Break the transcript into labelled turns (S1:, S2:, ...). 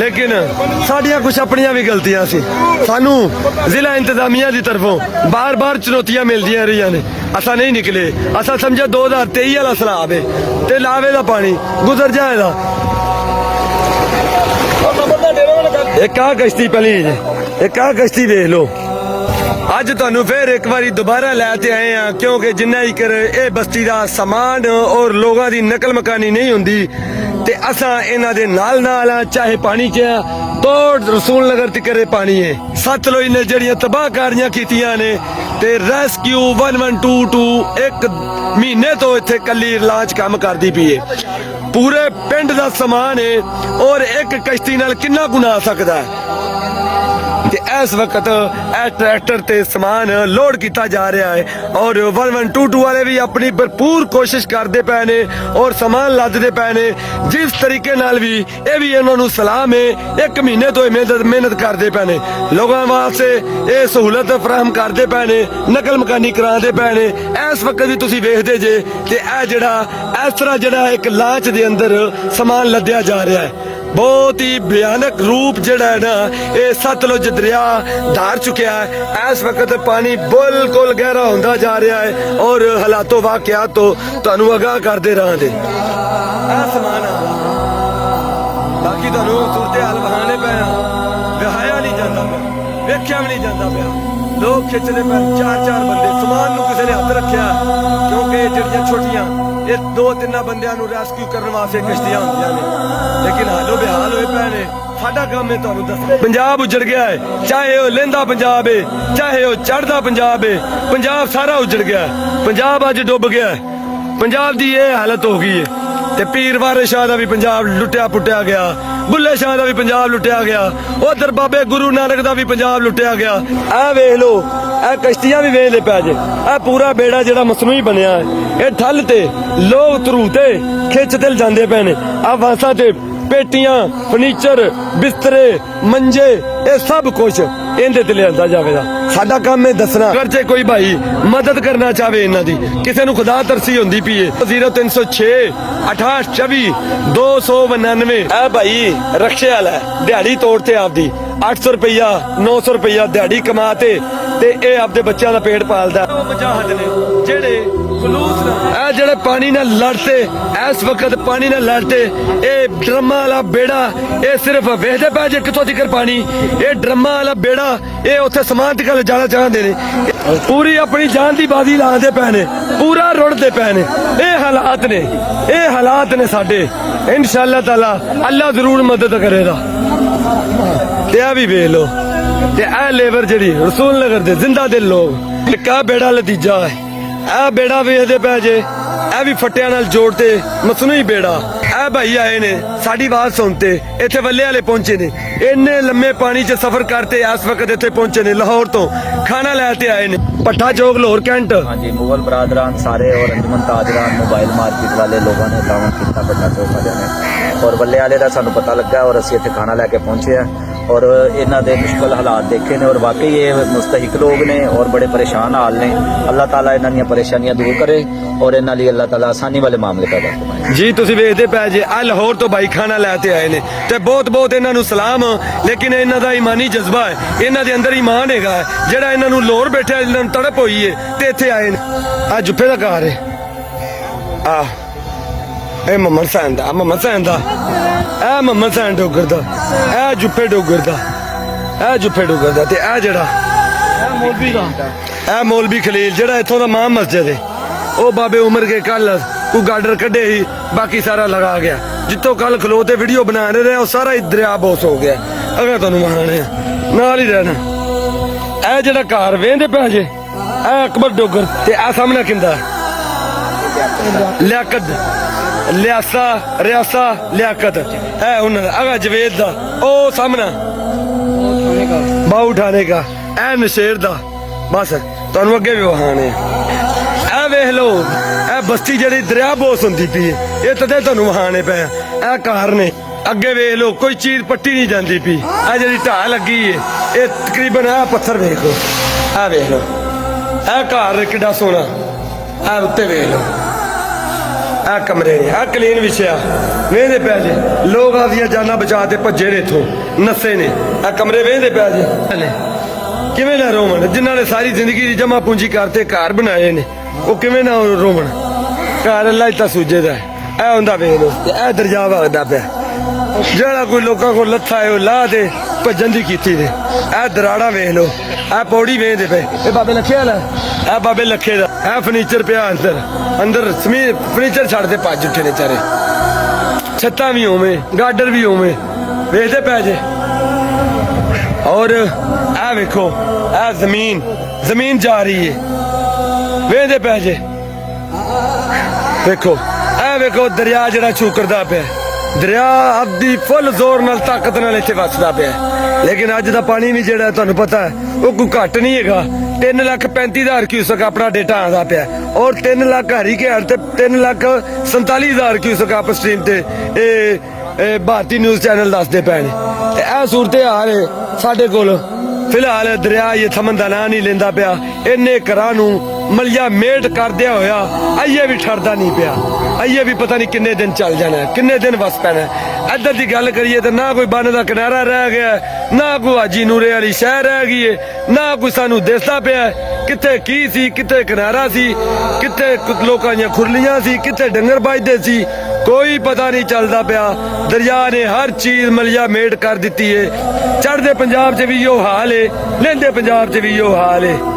S1: लेकिन साड़ियां कुछ अपनियां भी गलतियां सी सानू जिला इंतजामिया की तरफों बार बार चुनौतियां मिलदियां रही ने। असा नहीं निकले, असा समझा 2023 वाला सैलाब है ते लावे दा पानी गुजर जाएगा। एक आ कश्ती पली एक आ कश्ती देख लो। अज तुहानू फिर एक बारी दोबारा लैते आए हैं क्योंकि जिन्ना ही कर ये बस्ती का समान और लोगों की नकल मकानी नहीं होंदी ते असा इन्हां दे नाल नाल चाहे पानी च तो रसूल नगर तिकर पानी है। सतलुज ने जड़ियां तबाहकारियां कीतियां ने ते रेस्क्यू 1122 एक महीने तो इत्थे कली लांच काम करदी पई है। पूरे पिंड दा समान है और एक कश्ती नाल किन्ना गुना आ सकदा है। इस वक्त ट्रैक्टर ते समान लोड किया जा रहा है और 1122 वाले भी अपनी भरपूर कोशिश करते पे ने और समान लदते पे ने। जिस तरीके नाल भी ये भी इन्होंने सलाम है, एक महीने तो मेहनत करते पे ने, लोगों वास्ते ये सहूलत फराहम करते पे ने, नकल मकानी कराते पे ने। इस वक्त भी तुसीं वेखदे जे ते इस तरह जड़ा एक लांच दे अंदर समान लद्या जा रहा है। बहुत ही भयानक रूप जड़ा है ना ये सतलुज दरिया धार चुका है। इस वक्त पानी बिल्कुल गहरा होता जा रहा है और हालातों वाकयात तो तुहानू आगाह करते रहांगे। समान बाकी तुहानू सूरत हाल बहाने पे विहाया नहीं जाता पाया, वेख्या भी नहीं जाता पाया। लोग खिंचते पे 4-4 बंदे समान नू किसी ने हथ रखा क्योंकि जड़ियां छोटियां ये 2-3 बंदियां नू रेस्क्यू करने वास्ते कश्तियां होंदियां ने, लेकिन हालो बेहाल होए पे ने। साडा काम है तुहानू दस पंजाब उजड़ गया है, चाहे वो लहंदा पंजाब है चाहे वो चढ़दा पंजाब है, पंजाब सारा उजड़ गया है। पंजाब अज डुब गया है, पंजाब की ये हालत हो गई है। ते पीर वारिस शाह का भी पंजाब लुटिया पुटिया गया, बुल्ले शाह का भी पंजाब लुटिया गया, उधर बाबे गुरु नानक का भी पंजाब लुटिया गया। ऐ वेख लो ऐ कश्तियां भी वेख ले पै जे, ऐ पूरा बेड़ा जेड़ा मसनूई बनया है ये ठल ते लोग धरूते खिंचते जाते पे ने। आ वासा ते पेटियां फर्नीचर बिस्तरे मंजे ये सब कुछ इहदे ते लिआंदा जावेगा। साडा काम है दसना, अगर जे कोई भाई मदद करना चाहे इन्हां दी, किसी नूं खुदा तरसी होंदी पई है 0306 68 24 299। ऐ भाई रक्शे वाला है, दिहाड़ी तोड़ते आपदी 800 रुपया 900 रुपया दिहाड़ी कमाते ते ए आपदे बच्चों का पेट पालदा। मुजाहिद ने जेड़े खलूस ऐ जेड़े पानी नाल लड़ते इस वक्त पानी नाल लड़ते ए ड्रमा वाला बेड़ा ये सिर्फ वेखदे पै जे कितों तिकर पानी ये ड्रमा वाला बेड़ा ये उत्थे समान तिकर जाना चाहते ने, पूरी अपनी जान की बाजी लाते पे ने, पूरा रुड़ते पे ने। ये हालात ने साडे। इंशाअल्लाह ताला अल्लाह जरूर मदद करेगा। ते भी वेख लो ते ऐ लेबर जड़ी रसूल नगर दे जिंदा दिल लोग का बेड़ा लतीजा है। ऐ बेड़ा वेखदे पै जे ऐ भी फट्टियां नाल जोड़ते मसनूई बेड़ा। ऐ भाई आए ने साडी आवाज सुनते इत्थे वल्ले वाले पहुंचे ने, इन्ने लम्मे पानी च सफर करते इस वक्त इत्थे पहुंचे ने लाहौर तो खाना लैते आए ने। पट्ठा चौक लाहौर कैंट।
S2: हाँ जी, मुगल बरादरान सारे और अंजुमन ताजरान मोबाइल मार्केट वाले लोगों ने तावन किया पट्ठा चौक वाले ने और वल्ले वाले का सानू पता लगा और असीं इत्थे खाना लैके पहुंचे हैं और इन्हां दे मुश्किल हालात देखे ने और वाकई ये मुस्तहिक लोग ने और बड़े परेशान हाल ने। अल्लाह ताला इन्हां दीयां परेशानियां दूर करे और इन्हां लई अल्लाह ताला आसानी वाले मामले पैदा फरमाए।
S1: जी तुसीं वेखदे पै जे आ लाहौर तो भाई खाना लैते आए ने ते बहुत इन्हां नूं सलाम, लेकिन इन्हां दा ईमानी जज्बा है, इन्हां दे अंदर ईमान हैगा जेड़ा इन्हां नूं लोर बैठा इन्हां नूं तड़प होई है ते इत्थे आए ने। आ जुफे दा घर है आ ए मोहम्मद हुसैन दा, मोहम्मद हुसैन दा ए मोहम्मद हुसैन डोगर दा, ए जुफे डोगर दा, ए जुफे डोगर दा ते ए जेड़ा मौलवी दा ए मौलवी खलील जेड़ा इत्थों दा मां मस्जिद है ओ बाबे उमर के कल को गार्डर कड्डे ही बाकी सारा लगा गया। जितों कल खलोते वीडियो बना रहे वो सारा ही दरिया बोस हो गया। अगर तुहानू मनाने नाल ही रहना। ए जेड़ा घर वेंदे पै जे ए अकबर डोगर ते आ सामने किंदा लियाकत लियासा रियासा लियाकत है उन्होंने अगर जवेद दा ओ सामना बाहू उठाने का ए नशेर दा बस तुहानू अगे भी वहाने। ए वेख लो ए बस्ती जड़ी दरिया बोस होंदी पई ये तदे तुहानू वहाने पे ए घर ने। अगे वेख लो कोई चीज पट्टी नहीं जाती पी, आ जी ढाह लगी है ये तकरीबन आ पत्थर वेख लो, आ वेख लो ए घर किड्डा सोहना, आ उत्ते वेख लो ਆ ਕਮਰੇ ਨੇ ਆ ਕਲੀਨ ਵਿਛਿਆ ਵੇਂਦੇ ਪੈ ਜੇ ਲੋਕ ਆਪਦੀਆਂ ਜਾਨਾਂ ਬਚਾ ਕੇ ਭੱਜੇ ਨੇ ਇਥੋਂ ਨੱਸੇ ਨੇ ਆ ਕਮਰੇ ਵੇਂਦੇ ਪੈ ਜੇ ਕਿਵੇਂ ਨਾ ਰੋਵਣ ਜਿਨ੍ਹਾਂ ਨੇ ਸਾਰੀ ਜ਼ਿੰਦਗੀ ਦੀ ਜਮਾ ਪੂੰਜੀ ਕਰਤੇ ਘਰ ਬਣਾਏ ਨੇ ਉਹ ਕਿਵੇਂ ਨਾ ਰੋਵਣ ਘਰ ਅੱਲਾ ਹੀ ਤਾਂ ਸੂਝੇ ਦਾ ਇਹ ਹੁੰਦਾ ਵੇਖ ਲੋ ਇਹ ਦਰਿਆ ਵਗਦਾ ਪਿਆ ਜਿਹੜਾ ਕੋਈ ਲੋਕਾਂ ਕੋਲ ਲੱਥਾ ਹੈ ਉਹ ਲਾਹ ਦੇ ਭੱਜਣ ਦੀ ਕੀਤੀ ਨੇ ਇਹ ਦਰਾੜਾ ਵੇਖ ਲੋ ਇਹ ਪੌੜੀ ਵੇਖਦੇ ਪਏ ਇਹ ਬਾਬੇ ਲੱਖੇ ਵਾਲਾ ਇਹ ਬਾਬੇ ਲੱਖੇ ਦਾ ਇਹ ਫਰਨੀਚਰ ਪਿਆ ਅੰਦਰ ਸਮੀ ਫਰਨੀਚਰ ਛੱਡਦੇ ਭੱਜ ਉੱਠੇ ਨੇ ਚਾਰੇ ਛੱਤਾਂ ਵੀ ਹੋਵੇਂ ਗਾਡਰ ਵੀ ਹੋਵੇਂ ਵੇਖਦੇ ਪੈ ਜੇ ਔਰ ਇਹ ਵੇਖੋ ਇਹ ਜ਼ਮੀਨ ਜਾ ਰਹੀ ਹੈ ਵੇਖਦੇ ਪੈ ਜੇ ਵੇਖੋ ਇਹ ਵੇਖੋ ਦਰਿਆ ਜਿਹੜਾ ਛੂਕਰਦਾ ਪਿਆ ਦਰਿਆ ਆਪਦੀ ਫੁੱਲ ਜ਼ੋਰ ਨਾਲ ਤਾਕਤ ਨਾਲ ਇੱਥੇ ਵਸਦਾ ਪਿਆ ਲੇਕਿਨ ਅੱਜ ਦਾ ਪਾਣੀ ਵੀ ਜਿਹੜਾ ਤੁਹਾਨੂੰ ਪਤਾ ਹੈ ਉਹ ਕੋਈ ਘੱਟ ਨਹੀਂ ਹੈਗਾ 3,35,000 ਕਿਊਸਕ ਆਪਣਾ ਡੇਟਾ ਆਉਂਦਾ ਪਿਆ ਔਰ 3 ਲੱਖ ਹਰੀ ਕੇ ਹਰ ਤੇ 3,47,000 ਕਿਊਸਕ ਆਪ ਸਟ੍ਰੀਮ ਤੇ ਇਹ ਭਾਰਤੀ ਨਿਊਜ਼ ਚੈਨਲ ਦੱਸਦੇ ਪਏ ਨੇ ਤੇ ਇਹ ਸੂਰਤ ਹਾਲ ਹੈ ਸਾਡੇ ਕੋਲ ਫਿਲਹਾਲ ਦਰਿਆ ਇਹ ਥਮਨ ਦਾ ਨਾਂ ਨਹੀਂ ਲੈਂਦਾ ਪਿਆ ਇੰਨੇ ਘਰਾਂ ਨੂੰ ਮਲਿਆ ਮੇਟ ਕਰਦਿਆ ਹੋਇਆ ਅਈਏ ਵੀ ਠਰਦਾ ਨਹੀਂ ਪਿਆ ਅਈਏ ਵੀ ਪਤਾ ਨਹੀਂ ਕਿੰਨੇ ਦਿਨ ਚੱਲ ਜਾਣਾ ਕਿੰਨੇ ਦਿਨ ਵਸ ਪੈਣਾ ਇੱਧਰ ਦੀ ਗੱਲ ਕਰੀਏ ਤਾਂ ਨਾ ਕੋਈ ਬੰਨ ਦਾ ਕਿਨਾਰਾ ਰਹਿ ਗਿਆ ਨਾ ਕੋਈ ਹਾਜੀ ਨੂਰੇ ਵਾਲੀ ਸ਼ਹਿਰ ਰਹਿ ਗਈ ਹੈ ਨਾ ਕੋਈ ਸਾਨੂੰ ਦਿਸਦਾ ਪਿਆ ਕਿੱਥੇ ਕੀ ਸੀ ਕਿੱਥੇ ਕਿਨਾਰਾ ਸੀ ਕਿੱਥੇ ਲੋਕਾਂ ਦੀਆਂ ਖੁਰਲੀਆਂ ਸੀ ਕਿੱਥੇ ਡੰਗਰ ਵੱਜਦੇ ਸੀ ਕੋਈ ਪਤਾ ਨਹੀਂ ਚੱਲਦਾ ਪਿਆ ਦਰਿਆ ਨੇ ਹਰ ਚੀਜ਼ ਮਲਿਆ ਮੇਟ ਕਰ ਦਿੱਤੀ ਹੈ ਚੜ੍ਹਦੇ ਪੰਜਾਬ 'ਚ ਵੀ ਇਹੋ ਹਾਲ ਹੈ ਲਹਿੰਦੇ ਪੰਜਾਬ 'ਚ ਵੀ ਇਹੋ ਹਾਲ ਹੈ